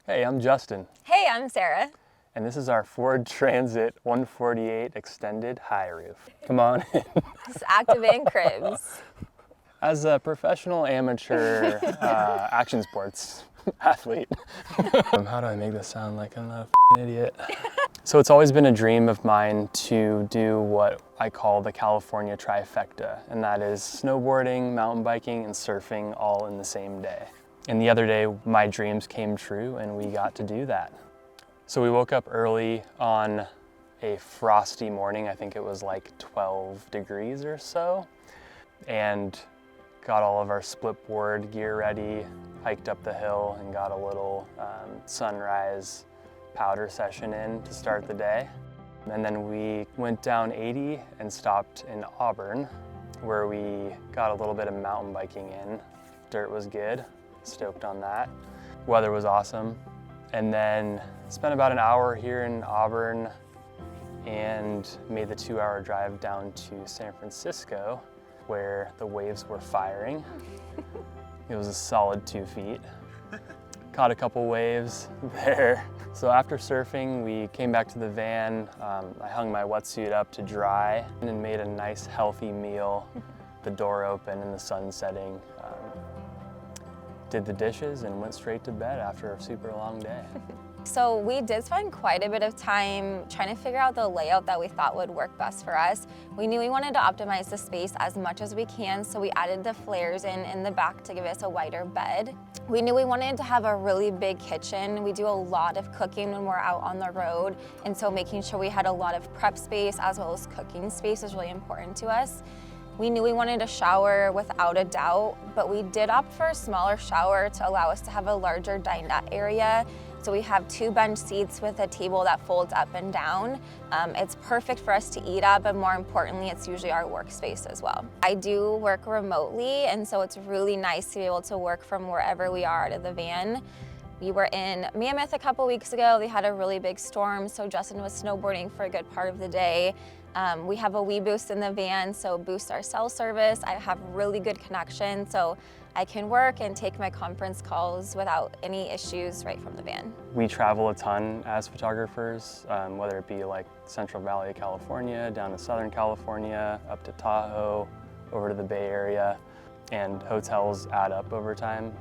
Hey, I'm Justin. Hey, I'm Sarah. And this is our Ford Transit 148 Extended High Roof. Come on in. This is Activan Cribs. As a professional amateur action sports athlete, how do I make this sound like I'm not a f***ing idiot? So it's always been a dream of mine to do what I call the California Trifecta, and that is snowboarding, mountain biking, and surfing all in the same day. And the other day, my dreams came true and we got to do that. So we woke up early on a frosty morning. I think it was like 12 degrees or so, and got all of our split board gear ready, hiked up the hill and got a little sunrise powder session in to start the day. And then we went down 80 and stopped in Auburn, where we got a little bit of mountain biking in. Dirt was good, stoked on that. Weather was awesome. And then spent about an hour here in Auburn and made the 2-hour drive down to San Francisco, where the waves were firing. It was a solid 2 feet. Caught a couple waves there. So after surfing, we came back to the van. I hung my wetsuit up to dry and made a nice healthy meal, the door open and the sun setting. Did the dishes and went straight to bed after a super long day. So we did spend quite a bit of time trying to figure out the layout that we thought would work best for us. We knew we wanted to optimize the space as much as we can, so we added the flares in the back to give us a wider bed. We knew we wanted to have a really big kitchen. We do a lot of cooking when we're out on the road, and so making sure we had a lot of prep space as well as cooking space is really important to us. We knew we wanted a shower without a doubt, but we did opt for a smaller shower to allow us to have a larger dinette area. So we have 2 bench seats with a table that folds up and down. It's perfect for us to eat at, but more importantly, it's usually our workspace as well. I do work remotely, and so it's really nice to be able to work from wherever we are out of the van. We were in Mammoth a couple weeks ago. They had a really big storm, so Justin was snowboarding for a good part of the day. We have a Wii Boost in the van, so boosts our cell service. I have really good connection, so I can work and take my conference calls without any issues right from the van. We travel a ton as photographers, whether it be like Central Valley of California, down to Southern California, up to Tahoe, over to the Bay Area, and hotels add up over time.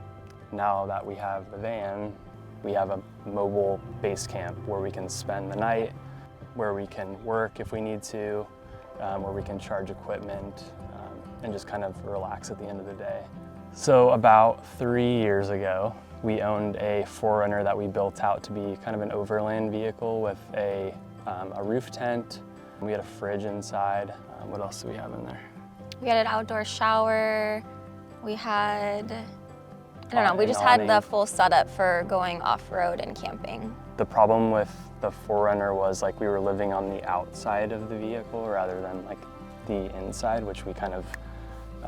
Now that we have the van, we have a mobile base camp where we can spend the night, where we can work if we need to, where we can charge equipment, and just kind of relax at the end of the day. So about 3 years ago, we owned a 4Runner that we built out to be kind of an overland vehicle with a roof tent. We had a fridge inside. What else do we have in there? We had an outdoor shower. We had, I don't know, we just had the full setup for going off-road and camping. The problem with the 4Runner was like we were living on the outside of the vehicle rather than like the inside, which we kind of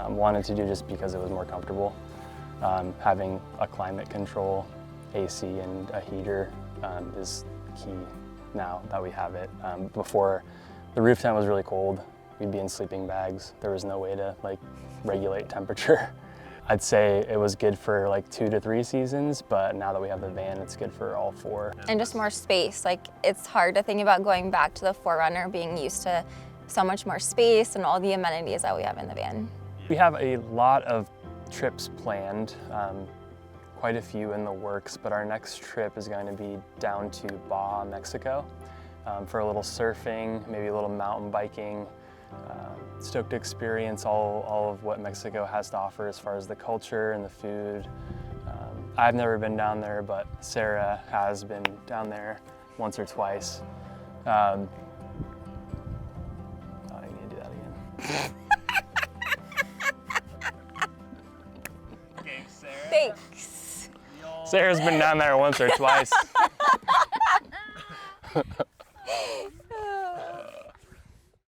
wanted to do just because it was more comfortable. Having a climate control, AC, and a heater is key now that we have it. Before, the roof tent was really cold. We'd be in sleeping bags. There was no way to like regulate temperature. I'd say it was good for like 2 to 3 seasons, but now that we have the van, it's good for all 4. And just more space. Like, it's hard to think about going back to the 4Runner, being used to so much more space and all the amenities that we have in the van. We have a lot of trips planned, quite a few in the works, but our next trip is going to be down to Baja, Mexico, for a little surfing, maybe a little mountain biking. Stoked to experience all of what Mexico has to offer as far as the culture and the food. I've never been down there, but Sarah has been down there once or twice. Oh, I need to do that again. Thanks, Sarah. Thanks. Sarah's been down there once or twice.